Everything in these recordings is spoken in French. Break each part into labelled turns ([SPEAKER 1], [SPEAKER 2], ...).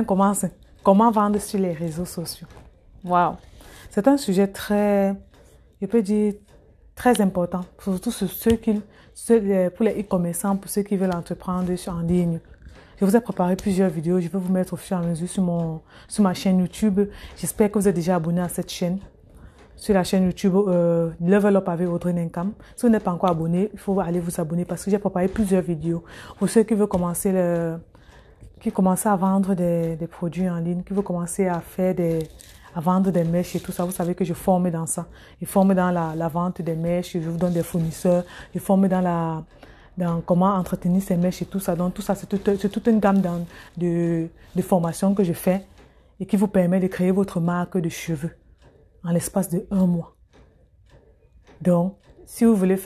[SPEAKER 1] On commence. Comment vendre sur les réseaux sociaux? Waouh! C'est un sujet très, je peux dire, très important. Surtout pour les e-commerçants, pour ceux qui veulent entreprendre en ligne. Je vous ai préparé plusieurs vidéos. Je vais vous mettre au fur et à mesure sur ma chaîne YouTube. J'espère que vous êtes déjà abonné à cette chaîne. Sur la chaîne YouTube Level Up avec Audrey Nenkam. Si vous n'êtes pas encore abonné, il faut aller vous abonner parce que j'ai préparé plusieurs vidéos. Pour ceux qui veulent commencer à vendre des produits en ligne, qui veulent commencer à vendre des mèches et tout ça, vous savez que je forme dans ça. Je forme dans la vente des mèches, je vous donne des fournisseurs, je forme dans comment entretenir ces mèches et tout ça. Donc tout ça, c'est toute une gamme de formations que je fais et qui vous permet de créer votre marque de cheveux en l'espace de 1 mois. Donc, si vous voulez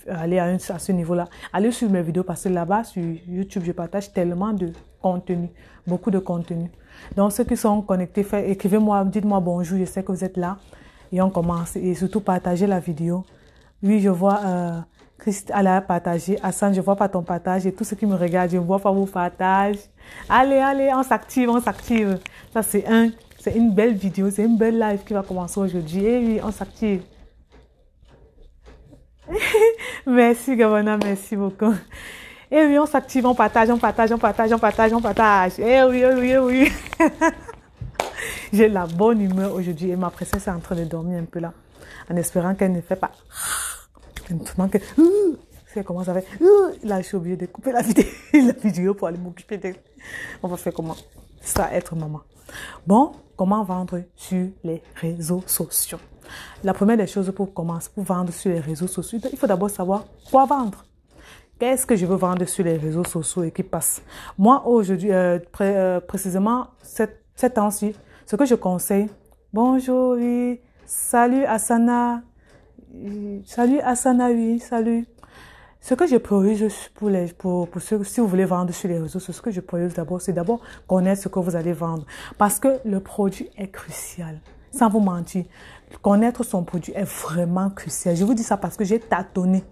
[SPEAKER 1] aller à ce niveau-là, allez sur mes vidéos parce que là-bas, sur YouTube, je partage tellement de contenu, beaucoup de contenu. Donc, ceux qui sont connectés, écrivez-moi, dites-moi bonjour, je sais que vous êtes là. Et on commence. Et surtout, partagez la vidéo. Oui, je vois Christelle a partagé. Hassan, je ne vois pas ton partage. Et tous ceux qui me regardent, je ne vois pas vos partages. Allez, on s'active. Ça, c'est une belle vidéo, c'est une belle live qui va commencer aujourd'hui. Et oui, on s'active. Merci, Gabana, merci beaucoup. Et oui, on s'active, on partage. Eh oui. J'ai la bonne humeur aujourd'hui et ma princesse est en train de dormir un peu là, en espérant qu'elle ne fait pas. Maintenant que elle commence à faire. Là, je suis obligée de couper la vidéo pour aller m'occuper d'elle. On va faire comment? Ça, être maman. Bon, comment vendre sur les réseaux sociaux? La première des choses pour vendre sur les réseaux sociaux, il faut d'abord savoir quoi vendre. Qu'est-ce que je veux vendre sur les réseaux sociaux et qui passe? Moi, aujourd'hui, précisément, cette temps-ci, ce que je conseille, bonjour, oui, salut Asana, oui, salut. Ce que je priorise pour ceux, si vous voulez vendre sur les réseaux sociaux, ce que je priorise d'abord, c'est d'abord connaître ce que vous allez vendre. Parce que le produit est crucial. Sans vous mentir, connaître son produit est vraiment crucial. Je vous dis ça parce que j'ai tâtonné.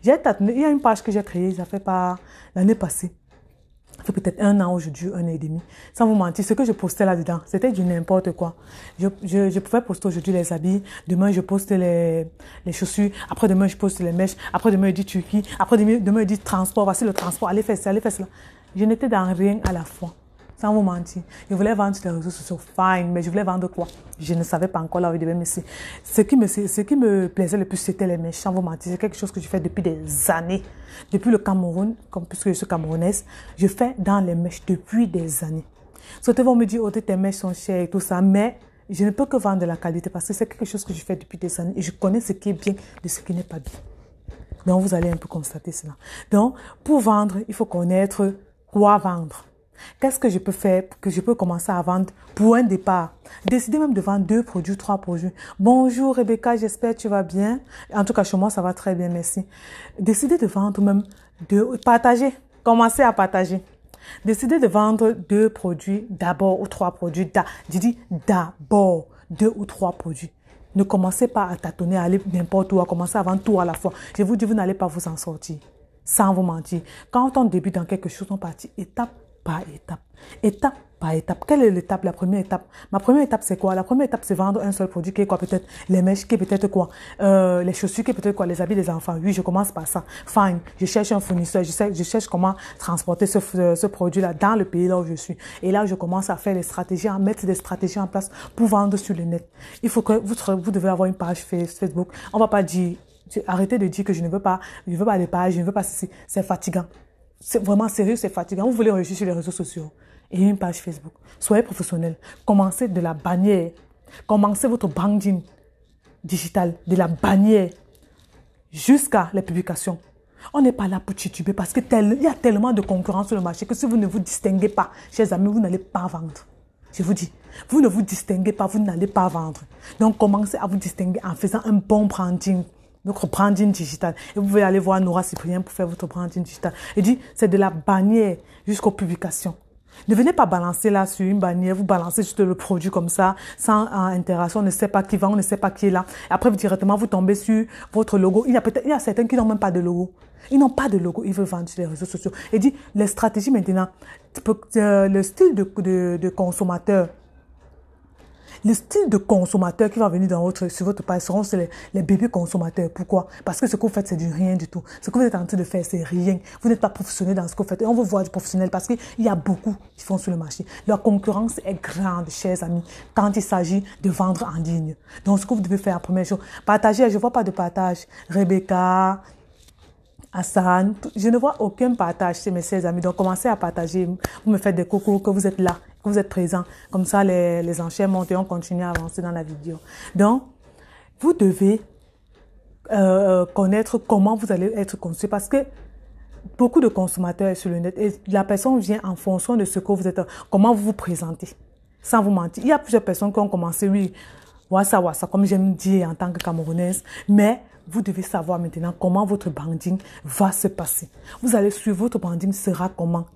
[SPEAKER 1] Il y a une page que j'ai créée, ça fait pas l'année passée. Ça fait peut-être 1 an aujourd'hui, 1 an et demi. Sans vous mentir, ce que je postais là-dedans, c'était du n'importe quoi. Je pouvais poster aujourd'hui les habits, demain je poste les chaussures, après demain je poste les mèches, après demain je dis Turquie, après demain je dis transport, voici le transport, allez faire ça, allez faire cela. Je n'étais dans rien à la fois. Sans vous mentir. Je voulais vendre sur les réseaux sociaux, fine, mais je voulais vendre quoi? Je ne savais pas encore là où je devais me laisser. Ce qui me plaisait le plus, c'était les mèches. Sans vous mentir, c'est quelque chose que je fais depuis des années. Depuis le Cameroun, puisque je suis camerounaise, je fais dans les mèches depuis des années. Certains vont me dire, oh, tes mèches sont chères et tout ça, mais je ne peux que vendre de la qualité parce que c'est quelque chose que je fais depuis des années et je connais ce qui est bien de ce qui n'est pas bien. Donc, vous allez un peu constater cela. Donc, pour vendre, il faut connaître quoi vendre. Qu'est-ce que je peux faire, que je peux commencer à vendre pour un départ? Décider même de vendre 2 produits, 3 produits. Bonjour Rebecca, j'espère que tu vas bien. En tout cas, chez moi, ça va très bien, merci. Décider de vendre même, partager. Commencer à partager. Décider de vendre 2 produits d'abord ou 3 produits. Je dis d'abord 2 ou 3 produits. Ne commencez pas à tâtonner, à aller n'importe où, à commencer à vendre tout à la fois. Je vous dis, vous n'allez pas vous en sortir. Sans vous mentir. Quand on débute dans quelque chose, on partit étape par étape. Étape par étape. Quelle est l'étape, la première étape? Ma première étape, c'est quoi? La première étape, c'est vendre un seul produit qui est quoi? Peut-être les mèches, qui est peut-être quoi? Les chaussures, qui est peut-être quoi? Les habits des enfants. Oui, je commence par ça. Fine. Je cherche un fournisseur. Je cherche comment transporter ce produit-là dans le pays là où je suis. Et là, je commence à faire les stratégies, à mettre des stratégies en place pour vendre sur le net. Il faut que vous devez avoir une page Facebook. On va pas dire, arrêtez de dire que je ne veux pas les pages, je ne veux pas ceci. C'est fatigant. C'est vraiment sérieux, c'est fatigant. Vous voulez réussir sur les réseaux sociaux et une page Facebook. Soyez professionnel. Commencez de la bannière. Commencez votre branding digital de la bannière jusqu'à les publications. On n'est pas là pour tituber parce que il y a tellement de concurrence sur le marché que si vous ne vous distinguez pas, chers amis, vous n'allez pas vendre. Je vous dis, vous ne vous distinguez pas, vous n'allez pas vendre. Donc, commencez à vous distinguer en faisant un bon branding. Notre branding digital. Et vous pouvez aller voir Nora Cyprien pour faire votre branding digital. Et dit, c'est de la bannière jusqu'aux publications. Ne venez pas balancer là sur une bannière, vous balancez juste le produit comme ça, sans interaction, on ne sait pas qui vend, on ne sait pas qui est là. Et après, directement, vous tombez sur votre logo. Il y a certains qui n'ont même pas de logo. Ils n'ont pas de logo, ils veulent vendre sur les réseaux sociaux. Et dit, les stratégies maintenant, le style de consommateur, le style de consommateur qui va venir sur votre page seront les bébés consommateurs. Pourquoi? Parce que ce que vous faites, c'est du rien du tout. Ce que vous êtes en train de faire, c'est rien. Vous n'êtes pas professionnel dans ce que vous faites. Et on veut voir du professionnel parce qu'il y a beaucoup qui font sur le marché. La concurrence est grande, chers amis, quand il s'agit de vendre en ligne. Donc, ce que vous devez faire, la première chose, partager. Je ne vois pas de partage. Rebecca, Hassan, je ne vois aucun partage chez mes chers amis. Donc, commencez à partager. Vous me faites des coucou, que vous êtes là, que vous êtes présents. Comme ça, les enchères montent et on continue à avancer dans la vidéo. Donc, vous devez connaître comment vous allez être conçu parce que beaucoup de consommateurs sur le net et la personne vient en fonction de ce que vous êtes, comment vous vous présentez, sans vous mentir. Il y a plusieurs personnes qui ont commencé, oui, wassa, comme j'aime dire en tant que Camerounaise, mais vous devez savoir maintenant comment votre branding va se passer. Vous allez suivre, votre branding sera comment?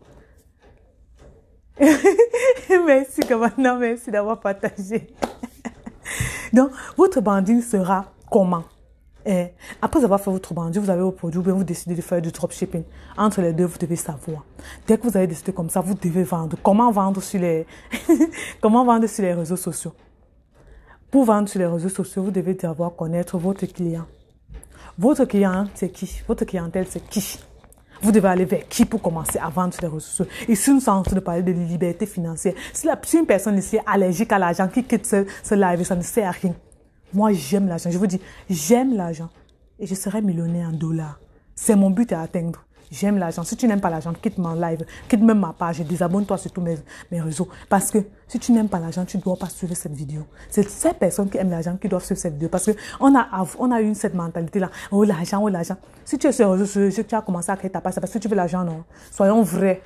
[SPEAKER 1] Merci, Kamana, merci d'avoir partagé. Donc, votre branding sera comment? Et après avoir fait votre branding, vous avez vos produits, vous décidez de faire du dropshipping. Entre les deux, vous devez savoir. Dès que vous avez décidé comme ça, vous devez vendre. Comment vendre sur les, comment vendre sur les réseaux sociaux? Pour vendre sur les réseaux sociaux, vous devez d'abord connaître votre client. Votre client, c'est qui? Votre clientèle, c'est qui? Vous devez aller vers qui pour commencer à vendre sur les réseaux sociaux? Et si nous sommes en train de parler de liberté financière, si une personne ici est allergique à l'argent, qui quitte ce live, ça ne sert à rien. Moi, j'aime l'argent. Je vous dis, j'aime l'argent. Et je serai millionnaire en dollars. C'est mon but à atteindre. J'aime l'argent. Si tu n'aimes pas l'argent, quitte mon live, quitte même ma page et désabonne-toi sur tous mes réseaux. Parce que si tu n'aimes pas l'argent, tu ne dois pas suivre cette vidéo. C'est ces personnes qui aiment l'argent qui doivent suivre cette vidéo. Parce que on a eu cette mentalité-là. Oh, l'argent, oh, l'argent. Si tu es sur les réseaux sociaux, tu as commencé à créer ta page, c'est parce que tu veux l'argent, non? Soyons vrais.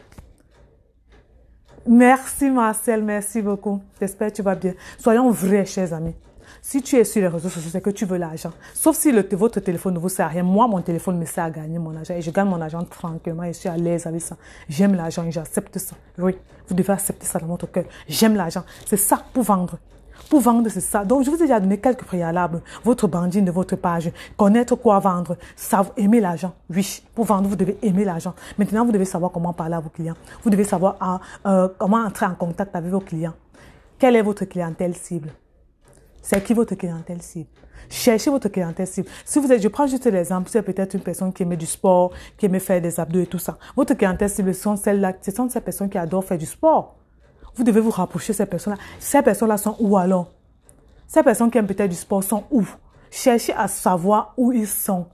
[SPEAKER 1] Merci Marcel, merci beaucoup. J'espère que tu vas bien. Soyons vrais, chers amis. Si tu es sur les réseaux sociaux, c'est que tu veux l'argent. Sauf si votre téléphone ne vous sert à rien. Moi, mon téléphone me sert à gagner mon argent. Et je gagne mon argent tranquillement. Et je suis à l'aise avec ça. J'aime l'argent et j'accepte ça. Oui, vous devez accepter ça dans votre cœur. J'aime l'argent. C'est ça pour vendre. Pour vendre, c'est ça. Donc, je vous ai déjà donné quelques préalables. Votre branding de votre page. Connaître quoi vendre. Aimer l'argent. Oui, pour vendre, vous devez aimer l'argent. Maintenant, vous devez savoir comment parler à vos clients. Vous devez savoir comment entrer en contact avec vos clients. Quelle est votre clientèle cible? C'est qui votre clientèle cible? Cherchez votre clientèle cible. Si vous êtes, je prends juste l'exemple, c'est peut-être une personne qui aime du sport, qui aime faire des abdos et tout ça. Votre clientèle cible, ce sont ces personnes qui adorent faire du sport. Vous devez vous rapprocher de ces personnes-là. Ces personnes-là sont où alors? Ces personnes qui aiment peut-être du sport sont où? Cherchez à savoir où ils sont.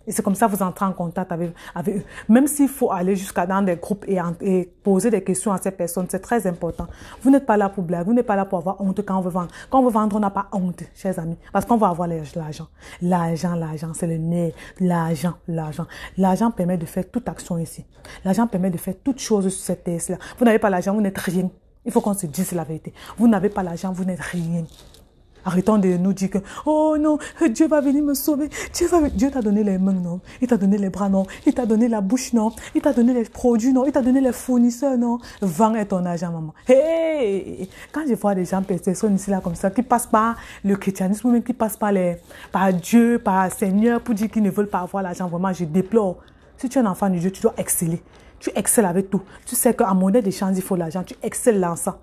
[SPEAKER 1] Et c'est comme ça que vous entrez en contact avec eux. Même s'il faut aller jusqu'à dans des groupes et poser des questions à ces personnes, c'est très important. Vous n'êtes pas là pour blaguer, vous n'êtes pas là pour avoir honte quand on veut vendre. Quand on veut vendre, on n'a pas honte, chers amis. Parce qu'on va avoir l'argent. L'argent, c'est le nez. L'argent. L'argent permet de faire toute action ici. L'argent permet de faire toute chose sur cette terre-là. Vous n'avez pas l'argent, vous n'êtes rien. Il faut qu'on se dise la vérité. Vous n'avez pas l'argent, vous n'êtes rien. Arrêtons de nous dire que, oh non, Dieu va venir me sauver. Dieu t'a donné les mains, non? Il t'a donné les bras, non? Il t'a donné la bouche, non? Il t'a donné les produits, non? Il t'a donné les fournisseurs, non? Vends ton argent, maman. Hey! Quand je vois des gens, personnes ici, là, comme ça, qui passent par le christianisme, même qui passent par Dieu, par Seigneur, pour dire qu'ils ne veulent pas avoir l'argent, vraiment, je déplore. Si tu es un enfant de Dieu, tu dois exceller. Tu excelles avec tout. Tu sais qu'à monnaie d'échange, il faut l'argent. Tu excelles dans ça.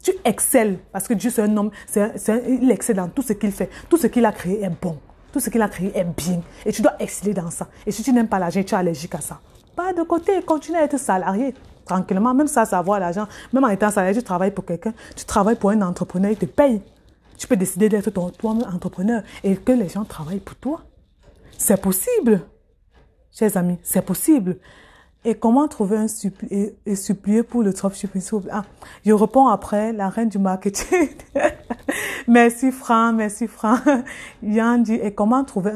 [SPEAKER 1] Tu excelles, parce que Dieu c'est un homme, il excelle dans tout ce qu'il fait. Tout ce qu'il a créé est bon. Tout ce qu'il a créé est bien. Et tu dois exceller dans ça. Et si tu n'aimes pas l'argent, tu es allergique à ça. Pas de côté, continue à être salarié. Tranquillement, même ça, savoir l'argent. Même en étant salarié, tu travailles pour quelqu'un. Tu travailles pour un entrepreneur, il te paye. Tu peux décider d'être toi-même entrepreneur et que les gens travaillent pour toi. C'est possible. Chers amis, c'est possible. Et comment trouver un supplier pour le dropshipping? Je réponds après, la reine du marketing. Merci Franck. Yann dit, et comment trouver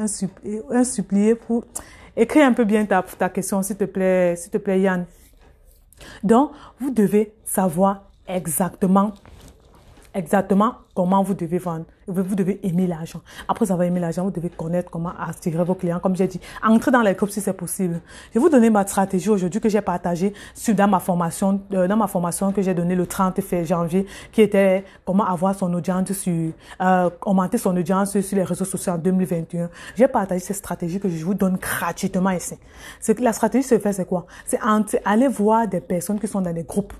[SPEAKER 1] un supplier pour... Écris un peu bien ta question, s'il te plaît, Yann. Donc, vous devez savoir exactement exactement comment vous devez vendre. Vous devez aimer l'argent. Après avoir aimé l'argent, vous devez connaître comment attirer vos clients. Comme j'ai dit, entrez dans les groupes si c'est possible. Je vais vous donner ma stratégie aujourd'hui que j'ai partagée dans ma formation que j'ai donnée le 30 janvier, qui était comment avoir son audience augmenter son audience sur les réseaux sociaux en 2021. J'ai partagé cette stratégie que je vous donne gratuitement ici. La stratégie se fait, c'est quoi? C'est aller voir des personnes qui sont dans des groupes.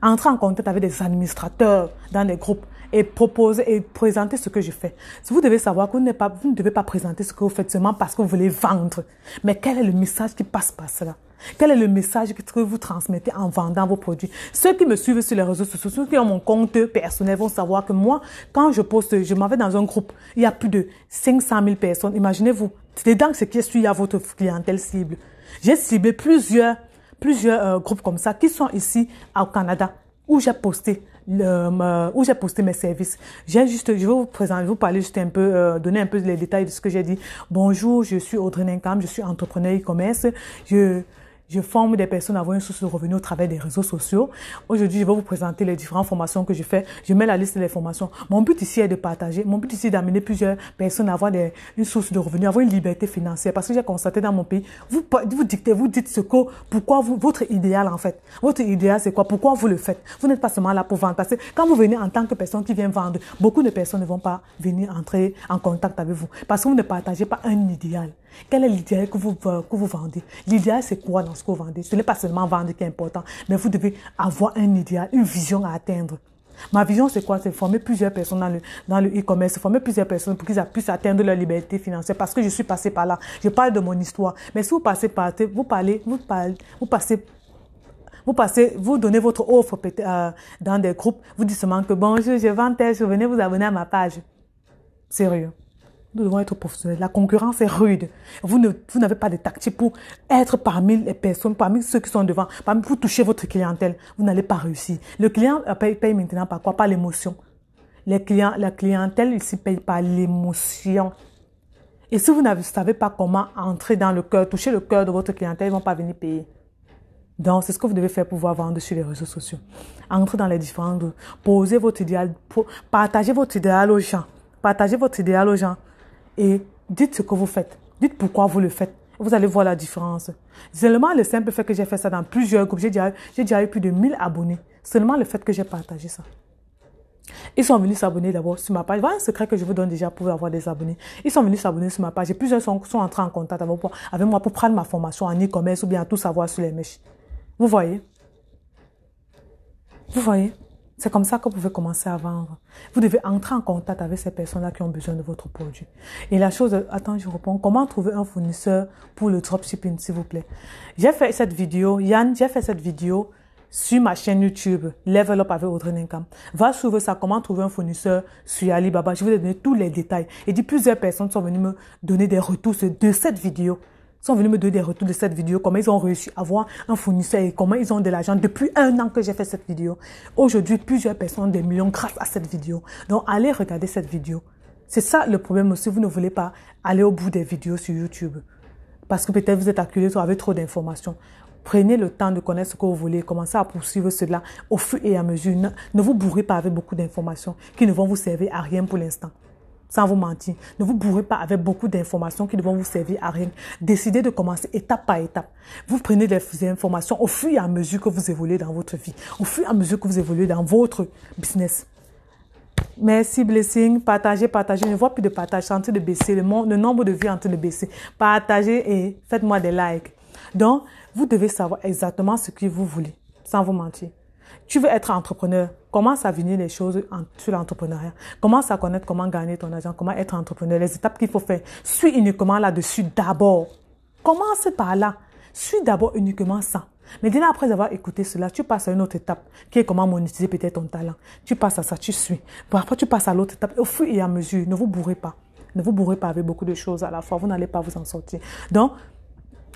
[SPEAKER 1] Entrer en contact avec des administrateurs dans des groupes et proposer et présenter ce que je fais. Vous devez savoir que vous ne devez pas présenter ce que vous faites seulement parce que vous voulez vendre. Mais quel est le message qui passe par cela? Quel est le message que vous transmettez en vendant vos produits? Ceux qui me suivent sur les réseaux sociaux, ceux qui ont mon compte personnel vont savoir que moi, quand je poste, je m'en vais dans un groupe, il y a plus de 500 000 personnes. Imaginez-vous, c'est dedans ce qui est à votre clientèle cible. J'ai ciblé plusieurs groupes comme ça qui sont ici au Canada où j'ai posté mes services. Je vais vous présenter, vous parler juste un peu, donner un peu les détails de ce que j'ai dit. Bonjour, je suis Audrey Ninkam, je suis entrepreneur e-commerce. Je forme des personnes à avoir une source de revenus au travers des réseaux sociaux. Aujourd'hui, je vais vous présenter les différentes formations que je fais. Je mets la liste des formations. Mon but ici est de partager. Mon but ici est d'amener plusieurs personnes à avoir une source de revenus, à avoir une liberté financière. Parce que j'ai constaté dans mon pays, vous dites pourquoi votre idéal en fait. Votre idéal c'est quoi? Pourquoi vous le faites? Vous n'êtes pas seulement là pour vendre. Parce que quand vous venez en tant que personne qui vient vendre, beaucoup de personnes ne vont pas venir entrer en contact avec vous. Parce que vous ne partagez pas un idéal. Quel est l'idéal que vous vendez? L'idéal, c'est quoi dans ce que vous vendez? Ce n'est pas seulement vendre qui est important, mais vous devez avoir un idéal, une vision à atteindre. Ma vision, c'est quoi? C'est former plusieurs personnes dans le e-commerce, former plusieurs personnes pour qu'ils puissent atteindre leur liberté financière parce que je suis passé par là. Je parle de mon histoire. Mais si vous passez par vous donnez votre offre dans des groupes, vous dites seulement que bonjour, je vends tel, venez vous abonner à ma page. Sérieux. Nous devons être professionnels. La concurrence est rude. Vous n'avez pas de tactique pour être parmi les personnes, parmi ceux qui sont devant, pour toucher votre clientèle. Vous n'allez pas réussir. Le client paye maintenant par quoi? Par l'émotion. La clientèle ici paye par l'émotion. Et si vous ne savez pas comment entrer dans le cœur, toucher le cœur de votre clientèle, ils ne vont pas venir payer. Donc, c'est ce que vous devez faire pour pouvoir vendre sur les réseaux sociaux. Entrez dans les différents groupes. Posez votre idéal. Partagez votre idéal aux gens. Partagez votre idéal aux gens. Et dites ce que vous faites. Dites pourquoi vous le faites. Vous allez voir la différence. Seulement le simple fait que j'ai fait ça dans plusieurs groupes. J'ai déjà eu plus de 1000 abonnés. Seulement le fait que j'ai partagé ça. Ils sont venus s'abonner d'abord sur ma page. Voilà un secret que je vous donne déjà pour avoir des abonnés. Ils sont venus s'abonner sur ma page. Et plusieurs sont entrés en contact avec moi pour prendre ma formation en e-commerce ou bien tout savoir sur les mèches. Vous voyez? Vous voyez? C'est comme ça que vous pouvez commencer à vendre. Vous devez entrer en contact avec ces personnes-là qui ont besoin de votre produit. Et la chose, attends, je réponds. Comment trouver un fournisseur pour le dropshipping, s'il vous plaît? J'ai fait cette vidéo sur ma chaîne YouTube, Level Up avec Audrey Ninkam. Va suivre ça, comment trouver un fournisseur sur Alibaba. Je vais vous donner tous les détails. Et plusieurs personnes sont venues me donner des retours de cette vidéo. Sont venus me donner des retours de cette vidéo, comment ils ont réussi à avoir un fournisseur et comment ils ont de l'argent depuis 1 an que j'ai fait cette vidéo. Aujourd'hui, plusieurs personnes ont des millions grâce à cette vidéo. Donc, allez regarder cette vidéo. C'est ça le problème aussi, vous ne voulez pas aller au bout des vidéos sur YouTube. Parce que peut-être vous êtes acculé avec trop d'informations. Prenez le temps de connaître ce que vous voulez, commencez à poursuivre cela au fur et à mesure. Ne vous bourrez pas avec beaucoup d'informations qui ne vont vous servir à rien pour l'instant. Sans vous mentir. Ne vous bourrez pas avec beaucoup d'informations qui ne vont vous servir à rien. Décidez de commencer étape par étape. Vous prenez des informations au fur et à mesure que vous évoluez dans votre vie. Au fur et à mesure que vous évoluez dans votre business. Merci, Blessing. Partagez. Je ne vois plus de partage. C'est en train de baisser. Le nombre de vues est en train de baisser. Partagez et faites-moi des likes. Donc, vous devez savoir exactement ce que vous voulez. Sans vous mentir. Tu veux être entrepreneur, commence à venir les choses sur l'entrepreneuriat. Commence à connaître comment gagner ton argent, comment être entrepreneur, les étapes qu'il faut faire. Suis uniquement là-dessus d'abord. Commence par là. Suis d'abord uniquement ça. Mais déjà après avoir écouté cela, tu passes à une autre étape qui est comment monétiser peut-être ton talent. Tu passes à ça, tu suis. Bon, après, tu passes à l'autre étape. Au fur et à mesure, ne vous bourrez pas. Ne vous bourrez pas avec beaucoup de choses à la fois. Vous n'allez pas vous en sortir. Donc,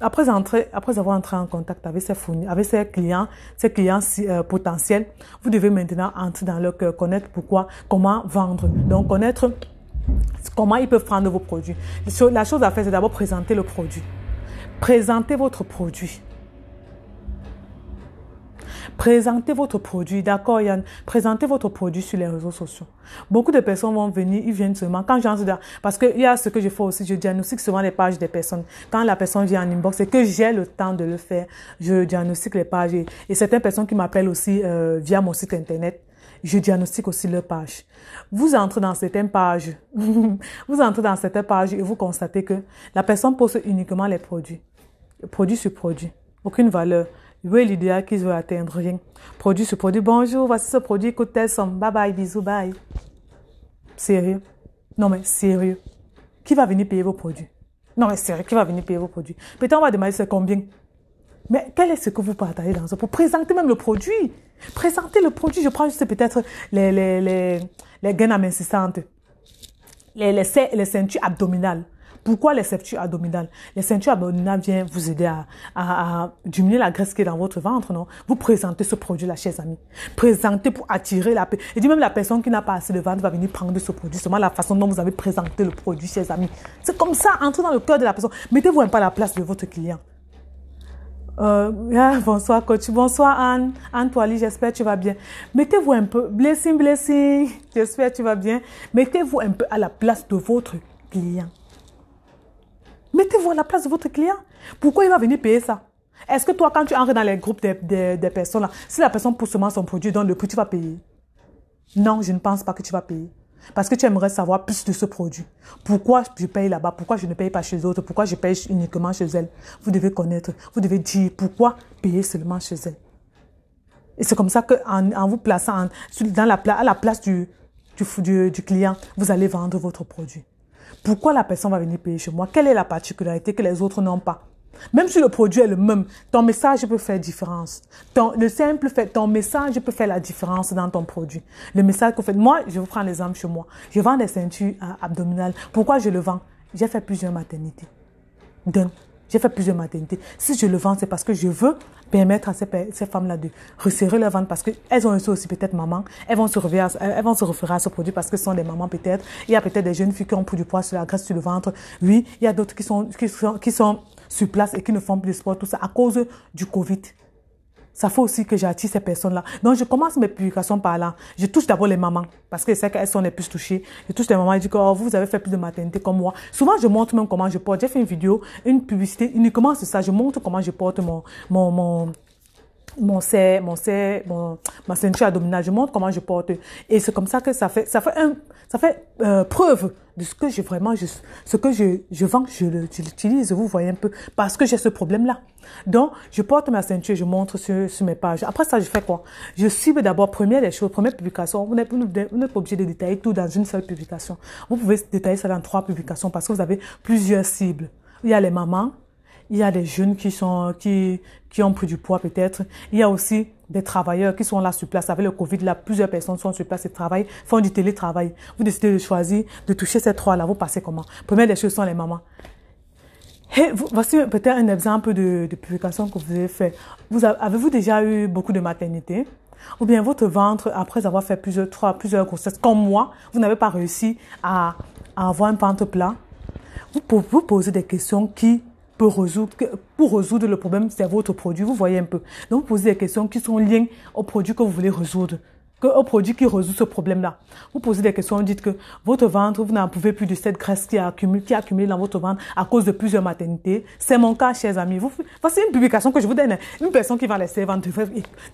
[SPEAKER 1] après avoir entré en contact avec ces clients potentiels, vous devez maintenant entrer dans leur cœur, connaître comment vendre. Donc, connaître comment ils peuvent prendre vos produits. La chose à faire, c'est d'abord présenter le produit. Présentez votre produit. Présentez votre produit, d'accord Yann? Présentez votre produit sur les réseaux sociaux. Beaucoup de personnes vont venir, ils viennent seulement, quand j'entre dans, parce qu'il y a ce que je fais aussi, je diagnostique souvent les pages des personnes. Quand la personne vient en inbox et que j'ai le temps de le faire, je diagnostique les pages. Et certaines personnes qui m'appellent aussi via mon site internet, je diagnostique aussi leurs pages. Vous entrez dans certaines pages, vous entrez dans certaines pages et vous constatez que la personne poste uniquement les produits. Produit sur produit. Aucune valeur. Où est l'idéal qu'ils veulent atteindre? Rien. Produit sur produit. Bonjour, voici ce produit, coûte telle somme. Bye bye, bisous, bye. Sérieux? Non mais sérieux. Qui va venir payer vos produits? Non mais sérieux, qui va venir payer vos produits? Peut-être on va demander c'est combien. Mais quel est ce que vous partagez dans ce pour présenter même le produit? Présenter le produit, je prends juste peut-être les gaines amincissantes, les ceintures abdominales. Pourquoi les ceintures abdominales? Les ceintures abdominales viennent vous aider à diminuer la graisse qui est dans votre ventre, non? Vous présentez ce produit-là, chers amis. Présentez pour attirer la personne. Et dit même la personne qui n'a pas assez de ventre va venir prendre ce produit. Seulement la façon dont vous avez présenté le produit, chers amis. C'est comme ça, entrez dans le cœur de la personne. Mettez-vous un peu à la place de votre client. Bonsoir coach, bonsoir Anne, Anne-Toili, j'espère que tu vas bien. Mettez-vous un peu, blessing, j'espère que tu vas bien. Mettez-vous un peu à la place de votre client. Mettez-vous à la place de votre client. Pourquoi il va venir payer ça? Est-ce que toi, quand tu entres dans les groupes des personnes là, si la personne pousse seulement son produit dans le prix, tu vas payer? Non, je ne pense pas que tu vas payer. Parce que tu aimerais savoir plus de ce produit. Pourquoi je paye là-bas? Pourquoi je ne paye pas chez les autres? Pourquoi je paye uniquement chez elle? Vous devez connaître, vous devez dire pourquoi payer seulement chez elle. Et c'est comme ça qu'en vous plaçant à la place du client, vous allez vendre votre produit. Pourquoi la personne va venir payer chez moi? Quelle est la particularité que les autres n'ont pas? Même si le produit est le même, ton message peut faire différence. Ton message peut faire la différence dans ton produit. Le message que vous faites. Moi, je vous prends l'exemple chez moi. Je vends des ceintures abdominales. Pourquoi je le vends? J'ai fait plusieurs maternités. J'ai fait plusieurs maternités. Si je le vends, c'est parce que je veux permettre à ces femmes-là de resserrer leur ventre parce qu'elles ont aussi peut-être maman. Elles vont se référer à ce produit parce que ce sont des mamans peut-être. Il y a peut-être des jeunes filles qui ont pris du poids sur la graisse sur le ventre. Oui, il y a d'autres qui sont sur place et qui ne font plus de sport, tout ça à cause du Covid. Ça fait aussi que j'attire ces personnes-là. Donc, je commence mes publications par là. Je touche d'abord les mamans, parce que c'est qu'elles sont les plus touchées. Je touche les mamans et je dis que oh, vous avez fait plus de maternité comme moi. Souvent, je montre même comment je porte. J'ai fait une vidéo, une publicité, uniquement sur ça. Je montre comment je porte ma ceinture abdominale. Je montre comment je porte. Et c'est comme ça que ça fait preuve de ce que je vends, je l'utilise, vous voyez un peu, parce que j'ai ce problème-là. Donc, je porte ma ceinture, je montre sur mes pages. Après ça, je fais quoi? Je cible d'abord, première publication. Vous n'êtes pas obligé de détailler tout dans une seule publication. Vous pouvez détailler ça dans 3 publications parce que vous avez plusieurs cibles. Il y a les mamans, il y a des jeunes qui ont pris du poids peut-être. Il y a aussi des travailleurs qui sont là sur place. Avec le Covid, là, plusieurs personnes sont sur place et travaillent, font du télétravail. Vous décidez de choisir, de toucher ces 3-là. Vous passez comment? Première des choses sont les mamans. Voici peut-être un exemple de publication que vous avez fait. Avez-vous déjà eu beaucoup de maternité? Ou bien votre ventre, après avoir fait plusieurs grossesses, comme moi, vous n'avez pas réussi à avoir un ventre plat? Vous posez des questions qui pour résoudre le problème, c'est votre produit. Vous voyez un peu. Donc, vous posez des questions qui sont liées au produit que vous voulez résoudre. Au produit qui résout ce problème-là. Vous posez des questions, vous dites que votre ventre, vous n'en pouvez plus de cette graisse qui a accumulé dans votre ventre à cause de plusieurs maternités. C'est mon cas, chers amis. Voici une publication que je vous donne. Une personne qui va laisser ventre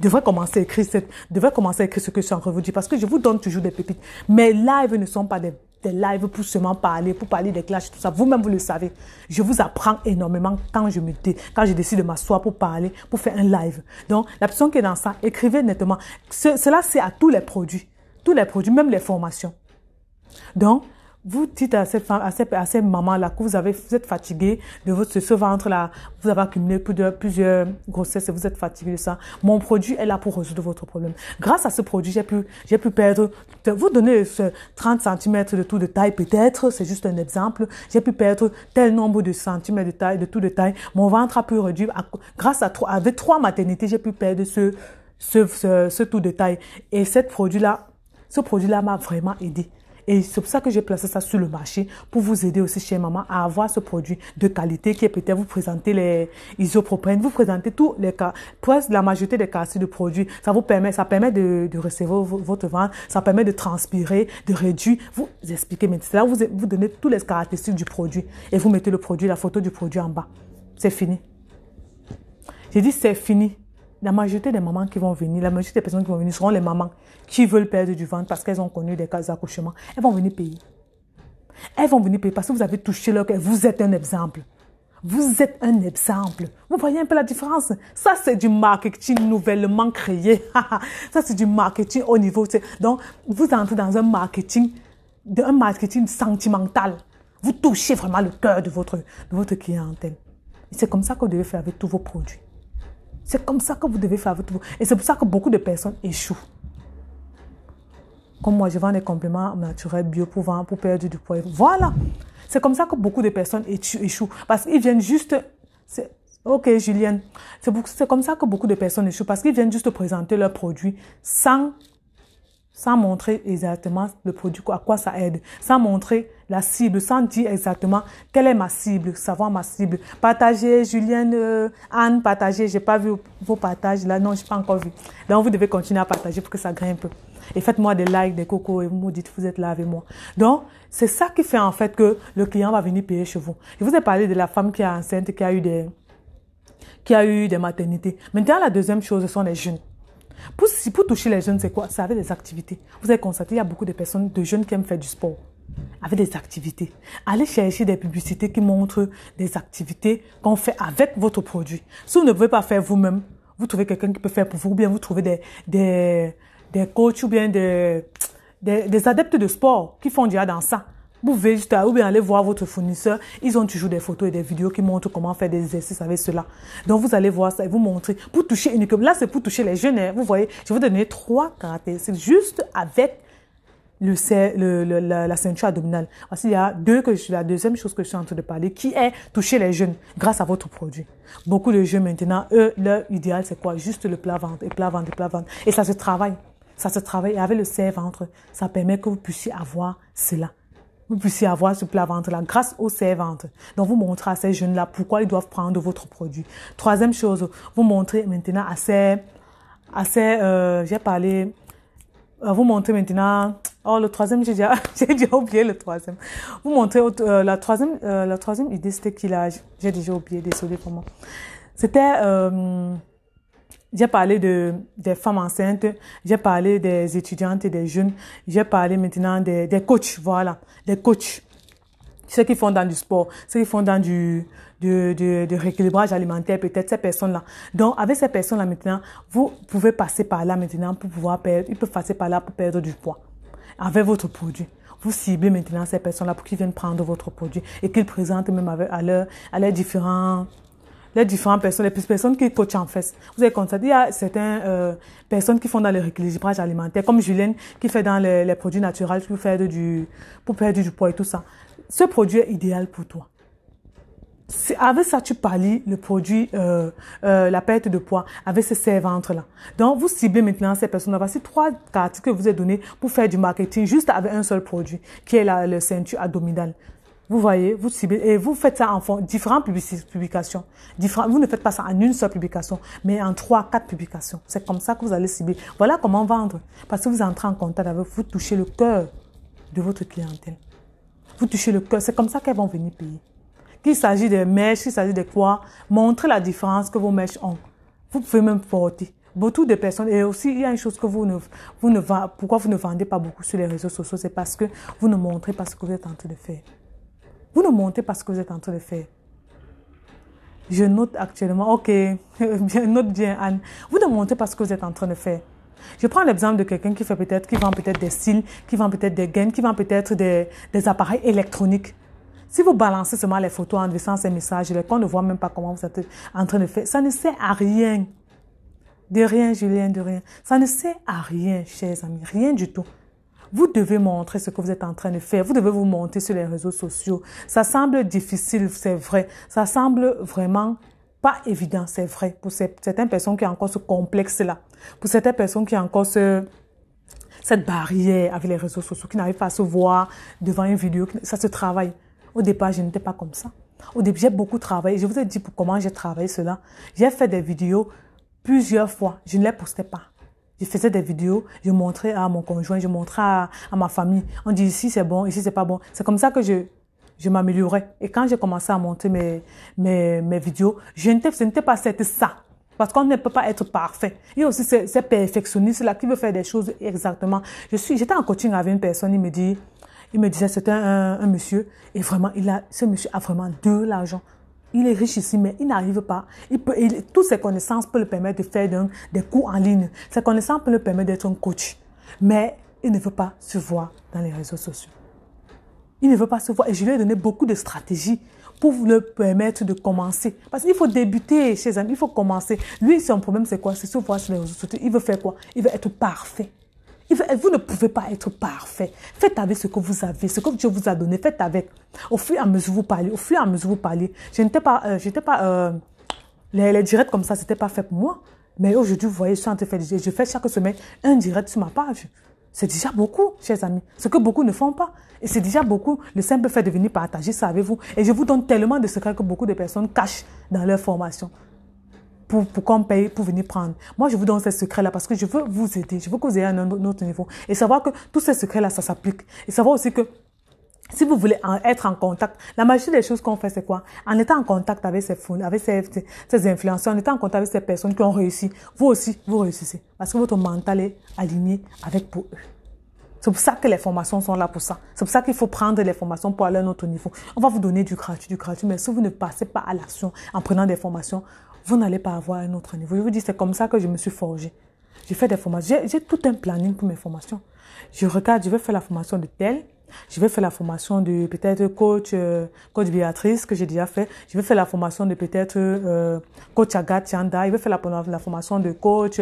[SPEAKER 1] devrait commencer à écrire ce que je suis en train de vous dire parce que je vous donne toujours des pépites. Mes lives ne sont pas des lives pour seulement parler, des clashs, tout ça. Vous-même, vous le savez. Je vous apprends énormément quand je décide de m'asseoir pour parler, pour faire un live. Donc, la personne qui est dans ça, écrivez nettement. Cela, c'est à tous les produits, même les formations. Donc, vous dites à cette femme, à ces mamans-là que vous êtes fatigué de ce ventre-là, vous avez accumulé plusieurs grossesses et vous êtes fatigué de ça. Mon produit est là pour résoudre votre problème. Grâce à ce produit, j'ai pu perdre, vous donner ce 30 cm de tout de taille peut-être, c'est juste un exemple. J'ai pu perdre tel nombre de centimètres de tout de taille. Mon ventre a pu réduire, avec 3 maternités, j'ai pu perdre ce tout de taille. Et ce produit-là m'a vraiment aidé. Et c'est pour ça que j'ai placé ça sur le marché pour vous aider aussi, chère maman, à avoir ce produit de qualité qui est peut-être vous présenter les isoprène, vous présentez tous les cas, presque la majorité des caractéristiques du produit. Ça permet de recevoir votre ventre, ça permet de transpirer, de réduire. Vous expliquez, mais c'est là où vous donnez toutes les caractéristiques du produit et vous mettez le produit, la photo du produit en bas. C'est fini. J'ai dit c'est fini. La majorité des mamans qui vont venir, la majorité des personnes qui vont venir seront les mamans qui veulent perdre du ventre parce qu'elles ont connu des cas d'accouchement. Elles vont venir payer. Elles vont venir payer parce que vous avez touché leur cœur. Vous êtes un exemple. Vous êtes un exemple. Vous voyez un peu la différence? Ça, c'est du marketing nouvellement créé. Ça, c'est du marketing au niveau. Donc, vous entrez dans un marketing sentimental. Vous touchez vraiment le cœur de votre clientèle. C'est comme ça que vous devez faire avec tous vos produits. C'est comme ça que vous devez faire avec tous vos... Et c'est pour ça que beaucoup de personnes échouent. Comme moi, je vends des compléments naturels bio pour perdre du poids. Voilà. C'est comme ça que beaucoup de personnes échouent. Parce qu'ils viennent juste... Ok, Julienne. C'est comme ça que beaucoup de personnes échouent. Parce qu'ils viennent juste présenter leurs produits sans montrer exactement le produit, à quoi ça aide, sans montrer la cible, sans dire exactement quelle est ma cible, savoir ma cible. Partagez, Julienne, Anne, partagez. J'ai pas vu vos partages là, non, je n'ai pas encore vu. Donc, vous devez continuer à partager pour que ça grimpe. Et faites-moi des likes, des cocos, et vous me dites, vous êtes là avec moi. Donc, c'est ça qui fait en fait que le client va venir payer chez vous. Je vous ai parlé de la femme qui est enceinte, qui a eu des maternités. Maintenant, la deuxième chose, ce sont les jeunes. Pour toucher les jeunes, c'est quoi? C'est avec des activités. Vous avez constaté, il y a beaucoup de personnes, de jeunes qui aiment faire du sport. Avec des activités. Allez chercher des publicités qui montrent des activités qu'on fait avec votre produit. Si vous ne pouvez pas faire vous-même, vous trouvez quelqu'un qui peut faire pour vous, ou bien vous trouvez des coachs ou bien des adeptes de sport qui font déjà dans ça. Vous pouvez juste ou bien aller voir votre fournisseur. Ils ont toujours des photos et des vidéos qui montrent comment faire des exercices avec cela. Donc, vous allez voir ça et vous montrer. Pour toucher uniquement, là, c'est pour toucher les jeunes. Vous voyez, je vais vous donner 3 caractéristiques juste avec la ceinture abdominale. Voici, il y a la deuxième chose que je suis en train de parler, qui est toucher les jeunes grâce à votre produit. Beaucoup de jeunes maintenant, eux, leur idéal, c'est quoi? Juste le plat ventre, et plat ventre, et plat ventre. Et ça se travaille. Ça se travaille. Et avec le serre-ventre, ça permet que vous puissiez avoir cela. Vous puissiez avoir ce plat ventre-là grâce au serre-ventre. Donc, vous montrez à ces jeunes-là pourquoi ils doivent prendre votre produit. Troisième chose, vous montrez maintenant vous montrez maintenant, le troisième, j'ai déjà oublié le troisième. Vous montrez, la troisième idée, c'était j'ai déjà oublié, désolé pour moi. C'était, j'ai parlé des femmes enceintes, j'ai parlé des étudiantes et des jeunes, j'ai parlé maintenant des coachs, voilà, des coachs. Ceux qui font dans du sport, ceux qui font dans du rééquilibrage alimentaire, peut-être ces personnes-là. Donc, avec ces personnes-là maintenant, vous pouvez passer par là maintenant pour pouvoir perdre, ils peuvent passer par là pour perdre du poids. Avec votre produit. Vous ciblez maintenant ces personnes-là pour qu'ils viennent prendre votre produit et qu'ils présentent même à leurs différentes personnes, les personnes qui coachent en fait. Vous avez constaté, il y a certaines personnes qui font dans le rééquilibrage alimentaire, comme Julienne qui fait dans les produits naturels pour perdre du poids et tout ça. Ce produit est idéal pour toi. Avec ça, tu pallies le produit, la perte de poids avec ce serre-ventre-là. Donc, vous ciblez maintenant ces personnes-là. Voici 3 cartes que je vous ai données pour faire du marketing juste avec un seul produit, qui est le ceinture abdominale. Vous voyez, vous ciblez et vous faites ça en différentes publications. Vous ne faites pas ça en une seule publication, mais en 3, 4 publications. C'est comme ça que vous allez cibler. Voilà comment vendre. Parce que vous entrez en contact avec vous, touchez le cœur de votre clientèle. Vous touchez le cœur. C'est comme ça qu'elles vont venir payer. Qu'il s'agit des mèches, qu'il s'agit de quoi, montrez la différence que vos mèches ont. Vous pouvez même porter. Beaucoup de personnes, et aussi il y a une chose que pourquoi vous ne vendez pas beaucoup sur les réseaux sociaux, c'est parce que vous ne montrez pas ce que vous êtes en train de faire. Vous ne montrez pas ce que vous êtes en train de faire. Je note actuellement, ok, note bien Anne. Vous ne montrez pas ce que vous êtes en train de faire. Je prends l'exemple de quelqu'un qui vend peut-être des cils, qui vend peut-être des gaines, qui vend peut-être des appareils électroniques. Si vous balancez seulement les photos en laissant ces messages, qu'on ne voit même pas comment vous êtes en train de faire, ça ne sert à rien. De rien, Julien, de rien. Ça ne sert à rien, chers amis, rien du tout. Vous devez montrer ce que vous êtes en train de faire. Vous devez vous montrer sur les réseaux sociaux. Ça semble difficile, c'est vrai. Ça semble vraiment pas évident, c'est vrai. Pour certaines personnes qui ont encore ce complexe-là. Pour certaines personnes qui ont encore cette barrière avec les réseaux sociaux, qui n'arrivent pas à se voir devant une vidéo. Ça se travaille. Au départ, je n'étais pas comme ça. Au début, j'ai beaucoup travaillé. Je vous ai dit pour comment j'ai travaillé cela. J'ai fait des vidéos plusieurs fois. Je ne les postais pas. Je faisais des vidéos, je montrais à mon conjoint, je montrais à ma famille. On dit ici c'est bon, ici c'est pas bon. C'est comme ça que je m'améliorais. Et quand j'ai commencé à monter mes vidéos, ce n'était pas ça. Parce qu'on ne peut pas être parfait. Il y a aussi ces perfectionnistes-là qui veulent faire des choses exactement. J'étais en coaching avec une personne, il me disait, c'était un monsieur, et vraiment, ce monsieur a vraiment de l'argent. Il est riche ici, mais il n'arrive pas. Toutes ses connaissances peuvent le permettre de faire des cours en ligne. Ses connaissances peuvent le permettre d'être un coach. Mais il ne veut pas se voir dans les réseaux sociaux. Il ne veut pas se voir. Et je lui ai donné beaucoup de stratégies pour le permettre de commencer. Parce qu'il faut débuter chez les amis, il faut commencer. Lui, son problème, c'est quoi? C'est se voir sur les réseaux sociaux. Il veut faire quoi? Il veut être parfait. Vous ne pouvez pas être parfait. Faites avec ce que vous avez, ce que Dieu vous a donné. Faites avec. Au fur et à mesure vous parlez. Au fur et à mesure vous parlez. Les directs comme ça, c'était pas fait pour moi. Mais aujourd'hui, vous voyez, je suis en train de faire. Je fais chaque semaine un direct sur ma page. C'est déjà beaucoup, chers amis. Ce que beaucoup ne font pas. Et c'est déjà beaucoup. Le simple fait de venir partager ça avec vous. Et je vous donne tellement de secrets que beaucoup de personnes cachent dans leur formation. Pour qu'on paye, pour venir prendre. Moi, je vous donne ces secrets-là parce que je veux vous aider. Je veux que vous ayez un autre niveau. Et savoir que tous ces secrets-là, ça s'applique. Et savoir aussi que si vous voulez être en contact, la majorité des choses qu'on fait, c'est quoi? En étant en contact avec ces influenceurs, en étant en contact avec ces personnes qui ont réussi, vous aussi, vous réussissez. Parce que votre mental est aligné avec pour eux. C'est pour ça que les formations sont là pour ça. C'est pour ça qu'il faut prendre les formations pour aller à un autre niveau. On va vous donner du gratuit. Mais si vous ne passez pas à l'action en prenant des formations, vous n'allez pas avoir un autre niveau. Je vous dis, c'est comme ça que je me suis forgée. J'ai fait des formations. J'ai tout un planning pour mes formations. Je regarde, je vais faire la formation de tel. Je vais faire la formation de peut-être coach Béatrice, que j'ai déjà fait. Je vais faire la formation de peut-être coach Agathe Chanda. Je vais faire la formation de coach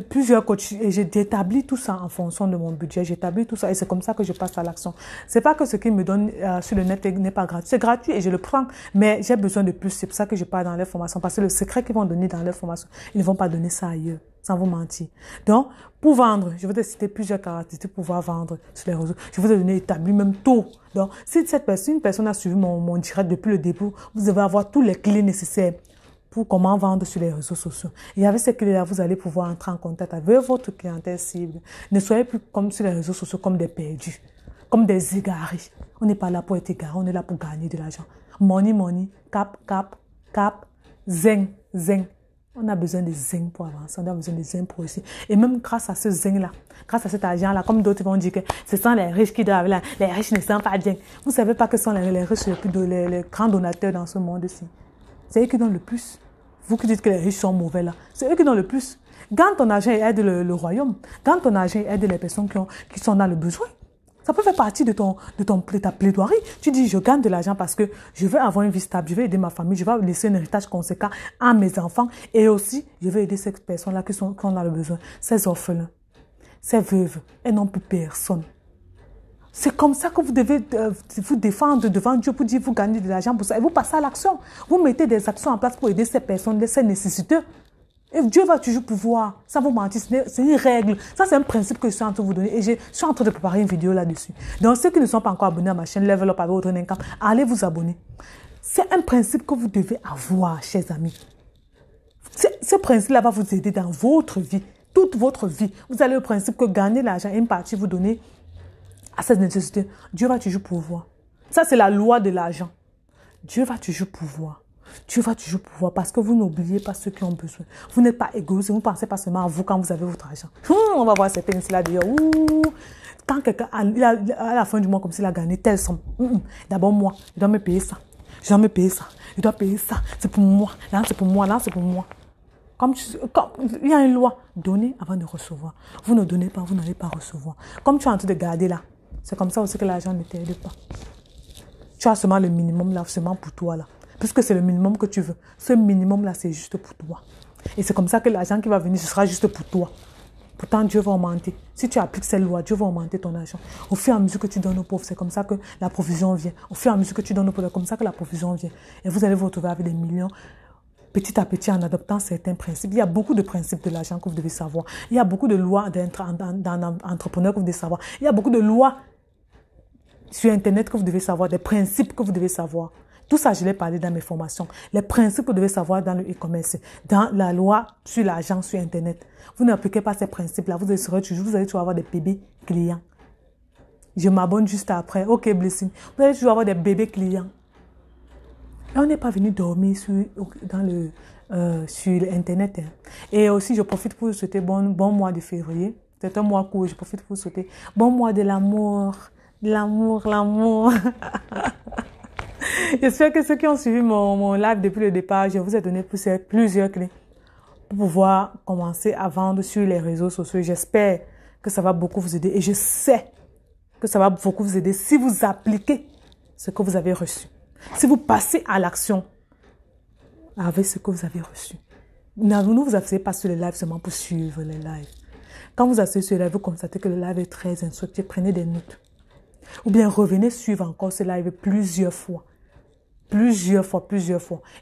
[SPEAKER 1] plusieurs coachs, et j'établis tout ça en fonction de mon budget, j'établis tout ça et c'est comme ça que je passe à l'action. C'est pas que ce qu'ils me donnent sur le net n'est pas gratuit, c'est gratuit et je le prends, mais j'ai besoin de plus, c'est pour ça que je pars dans les formations, parce que le secret qu'ils vont donner dans les formations, ils ne vont pas donner ça ailleurs, sans vous mentir. Donc, pour vendre, je vais te citer plusieurs caractéristiques pour pouvoir vendre sur les réseaux. Je vais te donner établi même tôt. Donc, si une personne a suivi mon direct depuis le début, vous devez avoir tous les clés nécessaires pour comment vendre sur les réseaux sociaux. Et avec ces clés-là, vous allez pouvoir entrer en contact avec votre clientèle cible. Ne soyez plus comme sur les réseaux sociaux, comme des perdus, comme des égarés. On n'est pas là pour être égarés, on est là pour gagner de l'argent. Money, cap, zeng. On a besoin de zeng pour avancer, on a besoin de zeng pour réussir. Et même grâce à ce zeng-là, grâce à cet argent-là, comme d'autres vont dire que ce sont les riches qui doivent là, les riches ne sont pas zeng. Vous ne savez pas que ce sont les riches les grands donateurs dans ce monde-ci. C'est eux qui donnent le plus. Vous qui dites que les riches sont mauvais là, c'est eux qui donnent le plus. Quand ton argent aide le royaume, quand ton argent aide les personnes qui sont dans le besoin, ça peut faire partie de ta plaidoirie. Tu dis, je gagne de l'argent parce que je veux avoir une vie stable, je veux aider ma famille, je veux laisser un héritage conséquent à mes enfants et aussi, je veux aider ces personnes-là qui ont dans le besoin, ces orphelins, ces veuves, elles n'ont plus personne. C'est comme ça que vous devez vous défendre devant Dieu pour dire vous gagnez de l'argent pour ça. Et vous passez à l'action. Vous mettez des actions en place pour aider ces personnes, ces nécessiteux. Et Dieu va toujours pouvoir. Ça vous mentir, c'est une règle. Ça, c'est un principe que je suis en train de vous donner. Et je suis en train de préparer une vidéo là-dessus. Donc, ceux qui ne sont pas encore abonnés à ma chaîne Level Up avec votre income, allez vous abonner. C'est un principe que vous devez avoir, chers amis. Ce principe-là va vous aider dans votre vie, toute votre vie. Vous avez le principe que gagner l'argent et une partie vous donner à cette nécessité, Dieu va toujours pouvoir. Ça, c'est la loi de l'argent. Dieu va toujours pouvoir. Dieu va toujours pouvoir parce que vous n'oubliez pas ceux qui ont besoin. Vous n'êtes pas égoïste, vous ne pensez pas seulement à vous quand vous avez votre argent. On va voir certains ici là d'ailleurs. Quand quelqu'un, à la fin du mois, comme s'il a gagné telle somme. D'abord, moi, je dois me payer ça. Je dois me payer ça. Je dois payer ça. C'est pour moi. Là, c'est pour moi. Là, c'est pour moi. Comme il y a une loi, donnez avant de recevoir. Vous ne donnez pas, vous n'allez pas recevoir. Comme tu es en train de garder là, c'est comme ça aussi que l'argent ne t'aide pas. Tu as seulement le minimum là, seulement pour toi là. Puisque c'est le minimum que tu veux. Ce minimum là, c'est juste pour toi. Et c'est comme ça que l'argent qui va venir, ce sera juste pour toi. Pourtant, Dieu va augmenter. Si tu appliques cette loi, Dieu va augmenter ton argent. Au fur et à mesure que tu donnes aux pauvres, c'est comme ça que la provision vient. Au fur et à mesure que tu donnes aux pauvres, c'est comme ça que la provision vient. Et vous allez vous retrouver avec des millions petit à petit en adoptant certains principes. Il y a beaucoup de principes de l'argent que vous devez savoir. Il y a beaucoup de lois d'un entrepreneur que vous devez savoir. Il y a beaucoup de lois sur Internet que vous devez savoir, des principes que vous devez savoir. Tout ça, je l'ai parlé dans mes formations. Les principes que vous devez savoir dans le e-commerce, dans la loi sur l'argent sur Internet. Vous n'appliquez pas ces principes-là, vous allez toujours avoir des bébés clients. Je m'abonne juste après. Ok, blessing. Vous allez toujours avoir des bébés clients. Et on n'est pas venu dormir sur Internet. Hein. Et aussi, je profite pour vous souhaiter bon mois de février. C'est un mois court, je profite pour vous souhaiter bon mois de l'amour. L'amour. J'espère que ceux qui ont suivi mon live depuis le départ, je vous ai donné plusieurs clés pour pouvoir commencer à vendre sur les réseaux sociaux. J'espère que ça va beaucoup vous aider et je sais que ça va beaucoup vous aider si vous appliquez ce que vous avez reçu. Si vous passez à l'action avec ce que vous avez reçu. Ne vous asseyez pas sur les lives seulement pour suivre les lives. Quand vous asseyez sur les lives, vous constatez que le live est très instructif. Prenez des notes. Ou bien revenez suivre encore ce live plusieurs fois. Plusieurs fois.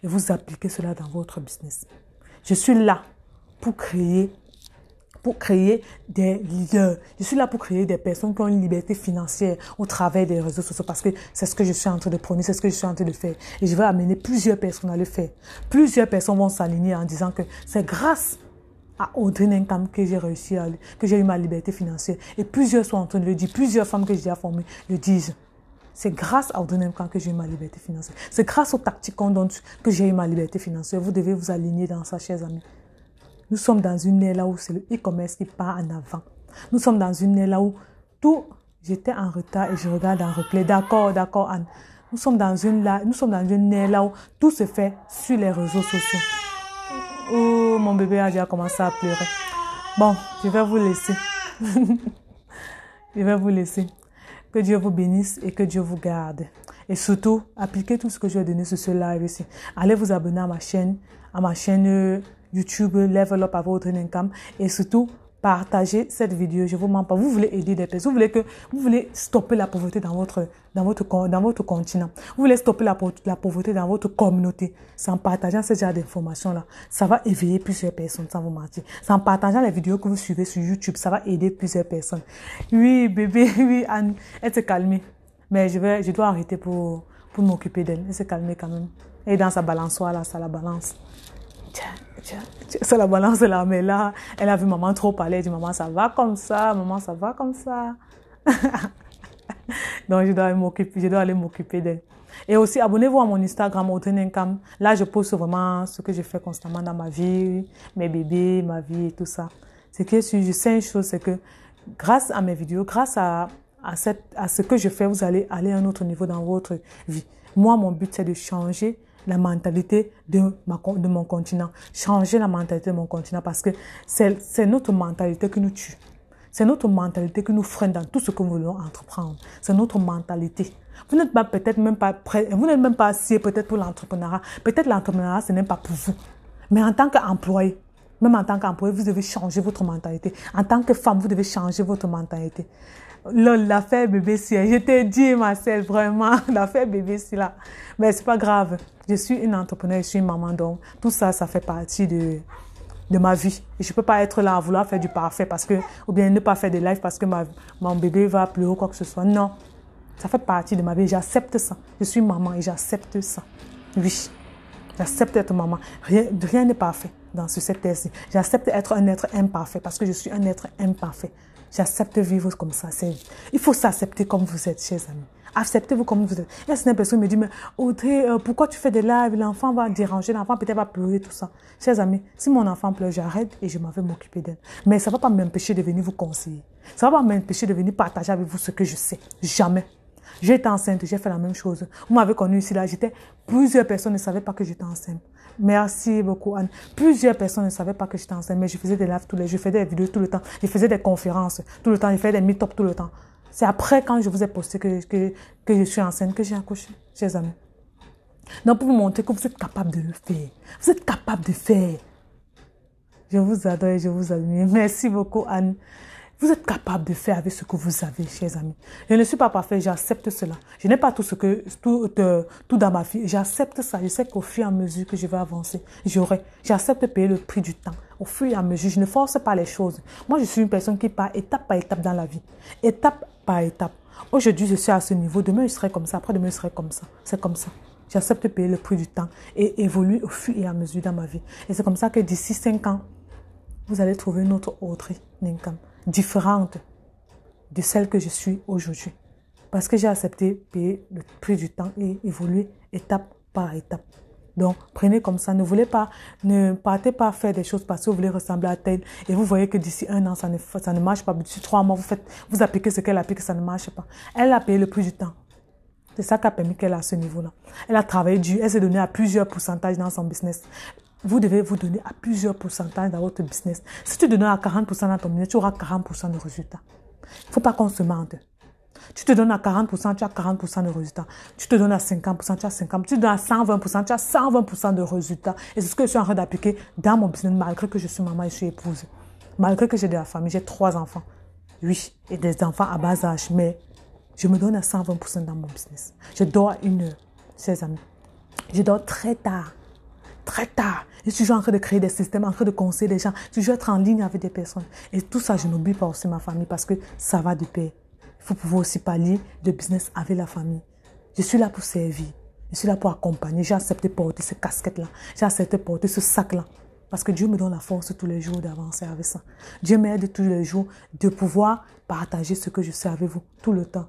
[SPEAKER 1] Et vous appliquez cela dans votre business. Je suis là pour créer des leaders. Je suis là pour créer des personnes qui ont une liberté financière au travers des réseaux sociaux parce que c'est ce que je suis en train de prôner, c'est ce que je suis en train de faire. Et je vais amener plusieurs personnes à le faire. Plusieurs personnes vont s'aligner en disant que c'est grâce à Audrey Nenkam que j'ai réussi que j'ai eu ma liberté financière. Et plusieurs sont en train de le dire. Plusieurs femmes que j'ai déjà formées le disent. C'est grâce à Audrey Nenkam que j'ai eu ma liberté financière. C'est grâce aux tactiques qu'on donne que j'ai eu ma liberté financière. Vous devez vous aligner dans ça, chers amis. Nous sommes dans une ère là où c'est le e-commerce qui part en avant. Nous sommes dans une ère là où tout... J'étais en retard et je regarde en replay. D'accord, Anne. Nous sommes dans une ère là où tout se fait sur les réseaux sociaux. Oh, mon bébé a déjà commencé à pleurer. Bon, je vais vous laisser. Je vais vous laisser. Que Dieu vous bénisse et que Dieu vous garde. Et surtout, appliquez tout ce que je vais donner sur ce live ici. Allez vous abonner à ma chaîne YouTube Level Up avec Audrey Nenkam. Et surtout, partagez cette vidéo. Je vous mens pas. Vous voulez aider des personnes. Vous voulez stopper la pauvreté dans votre continent. Vous voulez stopper la pauvreté dans votre communauté. C'est en partageant ce genre d'informations-là. Ça va éveiller plusieurs personnes, sans vous mentir. C'est en partageant les vidéos que vous suivez sur YouTube. Ça va aider plusieurs personnes. Oui, bébé, oui, Anne, elle s'est calmée. Mais je dois arrêter pour m'occuper d'elle. Elle s'est calmée quand même. Et dans sa balançoire, là, ça la balance. Ça la balance là, mais là, elle a vu maman trop parler. Elle dit, maman, ça va comme ça. Maman, ça va comme ça. Donc, je dois aller m'occuper d'elle. Et aussi, abonnez-vous à mon Instagram, Audrey Nenkam. Là, je poste vraiment ce que je fais constamment dans ma vie, mes bébés, ma vie et tout ça. C'est que je sais une chose, c'est que grâce à mes vidéos, grâce à ce que je fais, vous allez aller à un autre niveau dans votre vie. Moi, mon but, c'est de changer la mentalité de mon continent. Changer la mentalité de mon continent parce que c'est notre mentalité qui nous tue. C'est notre mentalité qui nous freine dans tout ce que nous voulons entreprendre. C'est notre mentalité. Vous n'êtes pas peut-être même pas prêt, vous n'êtes même pas assis peut-être pour l'entrepreneuriat. Peut-être l'entrepreneuriat, ce n'est pas pour vous. Mais en tant qu'employé, même en tant qu'employé, vous devez changer votre mentalité. En tant que femme, vous devez changer votre mentalité. L'affaire bébé, si je t'ai dit, Marcel, vraiment, l'affaire bébé, si là. Mais c'est pas grave. Je suis une entrepreneur, je suis une maman, donc tout ça, ça fait partie de ma vie. Et je peux pas être là à vouloir faire du parfait parce que, ou bien ne pas faire de live parce que mon bébé va pleurer ou quoi que ce soit. Non. Ça fait partie de ma vie. J'accepte ça. Je suis maman et j'accepte ça. Oui. J'accepte être maman. Rien n'est parfait dans cette terre-ci. J'accepte être un être imparfait parce que je suis un être imparfait. J'accepte vivre comme ça. Il faut s'accepter comme vous êtes, chers amis. Acceptez-vous comme vous êtes. Il y a certaines personnes qui me disent, mais Audrey, pourquoi tu fais des lives? L'enfant va déranger, l'enfant peut-être va pleurer, tout ça. Chers amis, si mon enfant pleure, j'arrête et je m'en vais m'occuper d'elle. Mais ça ne va pas m'empêcher de venir vous conseiller. Ça ne va pas m'empêcher de venir partager avec vous ce que je sais. Jamais. J'étais enceinte, j'ai fait la même chose. Vous m'avez connue ici, là, plusieurs personnes ne savaient pas que j'étais enceinte. Merci beaucoup, Anne. Plusieurs personnes ne savaient pas que j'étais enceinte, mais je faisais des lives je faisais des vidéos tout le temps. Je faisais des conférences tout le temps. Je faisais des meet-up tout le temps. C'est après, quand je vous ai posté que je suis enceinte, que j'ai accouché, chers amis. Donc, pour vous montrer que vous êtes capable de le faire. Vous êtes capable de faire. Je vous adore et je vous admire. Merci beaucoup, Anne. Vous êtes capable de faire avec ce que vous avez, chers amis. Je ne suis pas parfait, j'accepte cela. Je n'ai pas tout dans ma vie. J'accepte ça. Je sais qu'au fur et à mesure que je vais avancer, j'accepte de payer le prix du temps. Au fur et à mesure, je ne force pas les choses. Moi, je suis une personne qui part étape par étape dans la vie. Étape par étape. Aujourd'hui, je suis à ce niveau. Demain, je serai comme ça. Après-demain, je serai comme ça. C'est comme ça. J'accepte de payer le prix du temps et évoluer au fur et à mesure dans ma vie. Et c'est comme ça que d'ici 5 ans, vous allez trouver une autre Audrey Ninkam, différente de celle que je suis aujourd'hui. Parce que j'ai accepté de payer le prix du temps et évoluer étape par étape. Donc, prenez comme ça. Ne partez pas faire des choses parce que vous voulez ressembler à tel. Et vous voyez que d'ici 1 an, ça ne marche pas. D'ici 3 mois, vous appliquez ce qu'elle applique, ça ne marche pas. Elle a payé le prix du temps. C'est ça qui a permis qu'elle est à ce niveau-là. Elle a travaillé dur, elle s'est donnée à plusieurs pourcentages dans son business. Vous devez vous donner à plusieurs pourcentages dans votre business. Si tu te donnes à 40% dans ton business, tu auras 40% de résultats. Il ne faut pas qu'on se mente. Tu te donnes à 40%, tu as 40% de résultats. Tu te donnes à 50%, tu as 50%. Tu te donnes à 120%, tu as 120% de résultats. Et c'est ce que je suis en train d'appliquer dans mon business, malgré que je suis maman et je suis épouse. Malgré que j'ai de la famille, j'ai 3 enfants. Oui, et des enfants à bas âge, mais je me donne à 120% dans mon business. Je dors à 1 heure, chers amis. Je dors très tard. Très tard. Je suis toujours en train de créer des systèmes, en train de conseiller des gens. Je suis toujours être en ligne avec des personnes. Et tout ça, je n'oublie pas aussi ma famille parce que ça va de pair. Il faut pouvoir aussi parler de business avec la famille. Je suis là pour servir. Je suis là pour accompagner. J'ai accepté de porter cette casquette-là. J'ai accepté de porter ce sac-là. Parce que Dieu me donne la force tous les jours d'avancer avec ça. Dieu m'aide tous les jours de pouvoir partager ce que je sais avec vous tout le temps.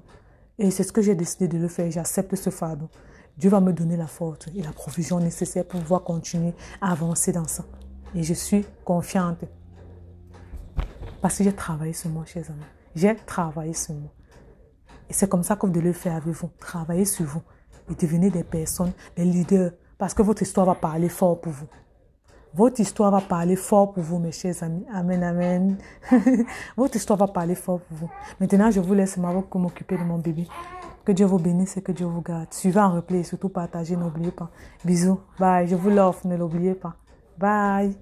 [SPEAKER 1] Et c'est ce que j'ai décidé de le faire. J'accepte ce fardeau. Dieu va me donner la force et la provision nécessaire pour pouvoir continuer à avancer dans ça. Et je suis confiante. Parce que j'ai travaillé sur moi, chers amis. J'ai travaillé sur moi. Et c'est comme ça que vous devez le faire avec vous. Travaillez sur vous. Et devenez des personnes, des leaders. Parce que votre histoire va parler fort pour vous. Votre histoire va parler fort pour vous, mes chers amis. Amen, amen. Votre histoire va parler fort pour vous. Maintenant, je vous laisse m'occuper de mon bébé. Que Dieu vous bénisse et que Dieu vous garde. Suivez en replay et surtout partagez, n'oubliez pas. Bisous. Bye. Je vous l'offre, ne l'oubliez pas. Bye.